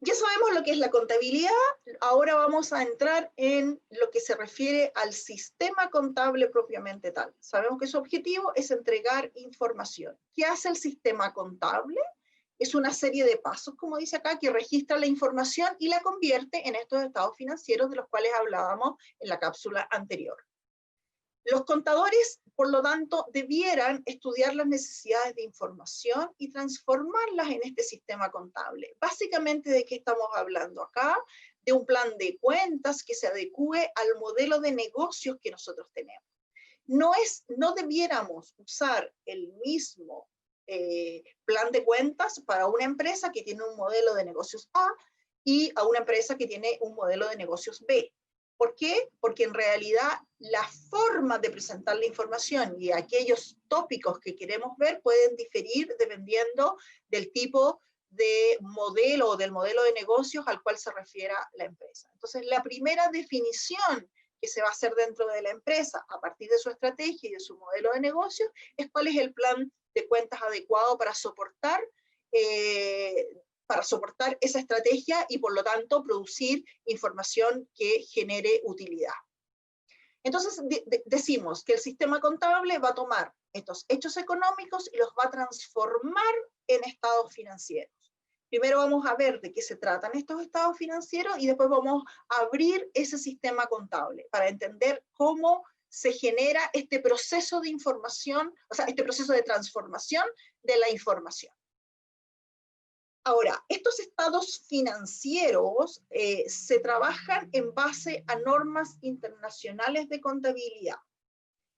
Ya sabemos lo que es la contabilidad, ahora vamos a entrar en lo que se refiere al sistema contable propiamente tal. Sabemos que su objetivo es entregar información. ¿Qué hace el sistema contable? Es una serie de pasos, como dice acá, que registra la información y la convierte en estos estados financieros de los cuales hablábamos en la cápsula anterior. Los contadores, por lo tanto, debieran estudiar las necesidades de información y transformarlas en este sistema contable. Básicamente, ¿de qué estamos hablando acá? De un plan de cuentas que se adecue al modelo de negocios que nosotros tenemos. No debiéramos usar el mismo plan de cuentas para una empresa que tiene un modelo de negocios A y a una empresa que tiene un modelo de negocios B. ¿Por qué? Porque en realidad la forma de presentar la información y aquellos tópicos que queremos ver pueden diferir dependiendo del tipo de modelo o del modelo de negocios al cual se refiera la empresa. Entonces, la primera definición que se va a hacer dentro de la empresa a partir de su estrategia y de su modelo de negocio es cuál es el plan de cuentas adecuado para soportar esa estrategia y por lo tanto producir información que genere utilidad. Entonces decimos que el sistema contable va a tomar estos hechos económicos y los va a transformar en estados financieros. Primero vamos a ver de qué se tratan estos estados financieros y después vamos a abrir ese sistema contable para entender cómo se genera este proceso de información, o sea, este proceso de transformación de la información. Ahora, estos estados financieros se trabajan en base a normas internacionales de contabilidad.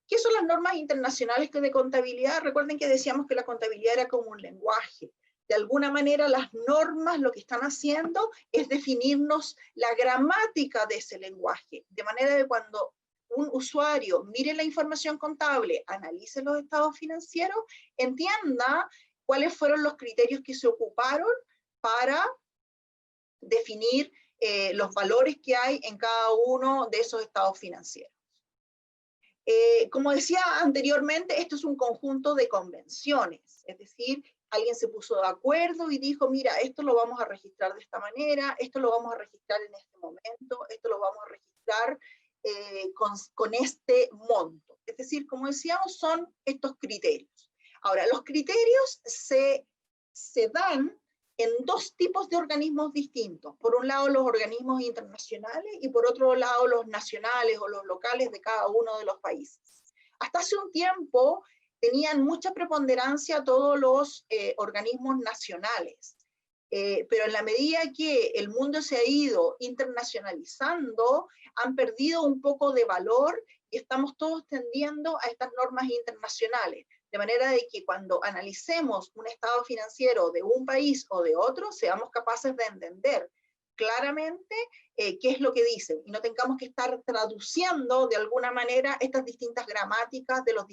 ¿Qué son las normas internacionales de contabilidad? Recuerden que decíamos que la contabilidad era como un lenguaje. De alguna manera las normas lo que están haciendo es definirnos la gramática de ese lenguaje, de manera que cuando un usuario mire la información contable, analice los estados financieros, entienda cuáles fueron los criterios que se ocuparon para definir los valores que hay en cada uno de esos estados financieros. Como decía anteriormente, esto es un conjunto de convenciones, es decir, alguien se puso de acuerdo y dijo, mira, esto lo vamos a registrar de esta manera, esto lo vamos a registrar en este momento, esto lo vamos a registrar con este monto. Es decir, como decíamos, son estos criterios. Ahora, los criterios se dan en dos tipos de organismos distintos. Por un lado, los organismos internacionales y por otro lado, los nacionales o los locales de cada uno de los países. Hasta hace un tiempo tenían mucha preponderancia todos los organismos nacionales, pero en la medida que el mundo se ha ido internacionalizando, han perdido un poco de valor y estamos todos tendiendo a estas normas internacionales. De manera de que cuando analicemos un estado financiero de un país o de otro, seamos capaces de entender claramente qué es lo que dicen y no tengamos que estar traduciendo de alguna manera estas distintas gramáticas de las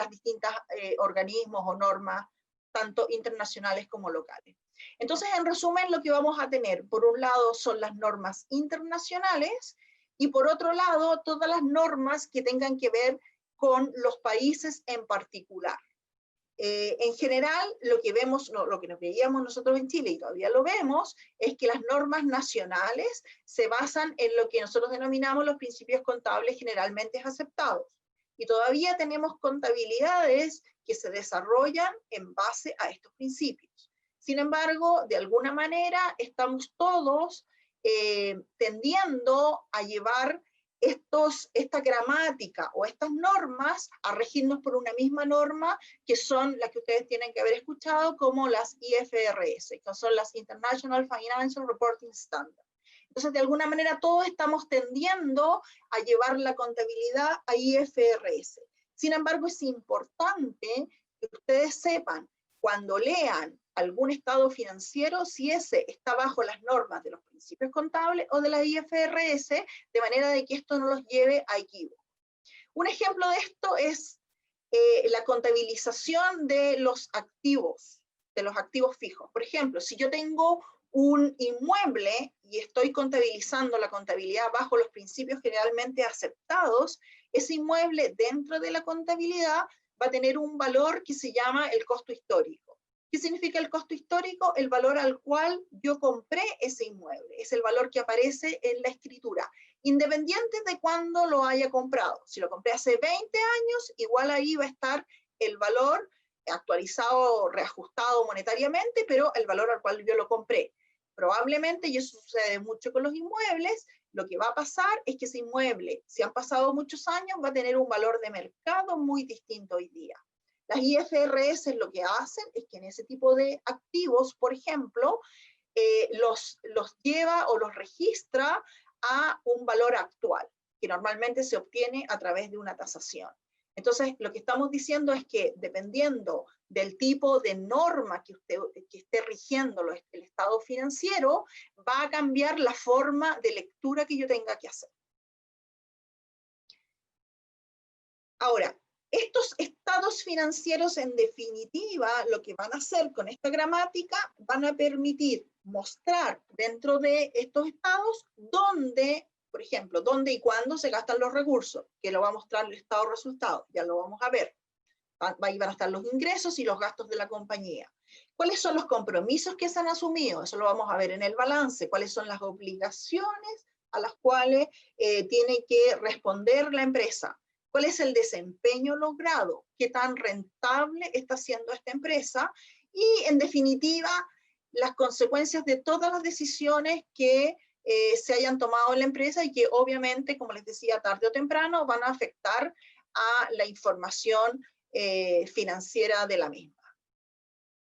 distintas organismos o normas, tanto internacionales como locales. Entonces, en resumen, lo que vamos a tener, por un lado, son las normas internacionales y por otro lado, todas las normas que tengan que ver con los países en particular. En general, lo que vemos, lo que nos veíamos nosotros en Chile, y todavía lo vemos, es que las normas nacionales se basan en lo que nosotros denominamos los principios contables generalmente aceptados. Y todavía tenemos contabilidades que se desarrollan en base a estos principios. Sin embargo, de alguna manera, estamos todos tendiendo a llevar esta gramática o estas normas a regirnos por una misma norma que son las que ustedes tienen que haber escuchado como las IFRS, que son las International Financial Reporting Standards. Entonces, de alguna manera, todos estamos tendiendo a llevar la contabilidad a IFRS. Sin embargo, es importante que ustedes sepan, cuando lean algún estado financiero, si ese está bajo las normas de los principios contables o de la IFRS, de manera de que esto no los lleve a equívoco. Un ejemplo de esto es la contabilización de los activos fijos. Por ejemplo, si yo tengo un inmueble y estoy contabilizando la contabilidad bajo los principios generalmente aceptados, ese inmueble dentro de la contabilidad va a tener un valor que se llama el costo histórico. ¿Qué significa el costo histórico? El valor al cual yo compré ese inmueble. Es el valor que aparece en la escritura, independiente de cuándo lo haya comprado. Si lo compré hace 20 años, igual ahí va a estar el valor actualizado, reajustado monetariamente, pero el valor al cual yo lo compré. Probablemente, y eso sucede mucho con los inmuebles, lo que va a pasar es que ese inmueble, si han pasado muchos años, va a tener un valor de mercado muy distinto hoy día. Las IFRS lo que hacen es que en ese tipo de activos, por ejemplo, los lleva o los registra a un valor actual, que normalmente se obtiene a través de una tasación. Entonces, lo que estamos diciendo es que dependiendo del tipo de norma que esté rigiendo el estado financiero, va a cambiar la forma de lectura que yo tenga que hacer. Ahora, estos estados financieros, en definitiva, lo que van a hacer con esta gramática, van a permitir mostrar dentro de estos estados dónde, por ejemplo, dónde y cuándo se gastan los recursos, que lo va a mostrar el estado resultado, ya lo vamos a ver. Ahí van a estar los ingresos y los gastos de la compañía. ¿Cuáles son los compromisos que se han asumido? Eso lo vamos a ver en el balance. ¿Cuáles son las obligaciones a las cuales tiene que responder la empresa? ¿Cuál es el desempeño logrado? ¿Qué tan rentable está siendo esta empresa? Y, en definitiva, las consecuencias de todas las decisiones que se hayan tomado en la empresa y que, obviamente, como les decía, tarde o temprano, van a afectar a la información financiera de la misma.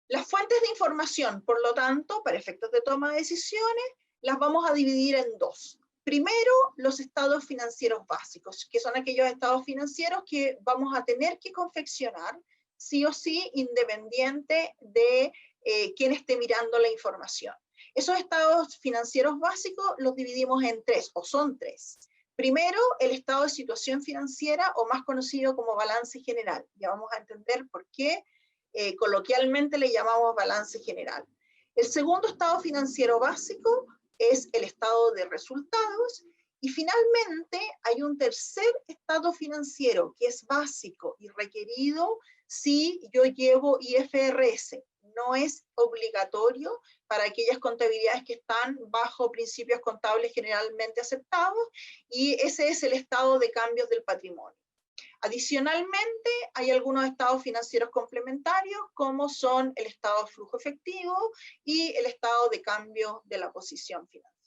Las fuentes de información, por lo tanto, para efectos de toma de decisiones, las vamos a dividir en dos. Primero, los estados financieros básicos, que son aquellos estados financieros que vamos a tener que confeccionar, sí o sí, independiente de quién esté mirando la información. Esos estados financieros básicos los dividimos en tres, o son tres. Primero, el estado de situación financiera, o más conocido como balance general. Ya vamos a entender por qué coloquialmente le llamamos balance general. El segundo estado financiero básico es el estado de resultados, y finalmente hay un tercer estado financiero que es básico y requerido si yo llevo IFRS. No es obligatorio para aquellas contabilidades que están bajo principios contables generalmente aceptados, y ese es el estado de cambios del patrimonio. Adicionalmente, hay algunos estados financieros complementarios, como son el estado de flujo efectivo y el estado de cambio de la posición financiera.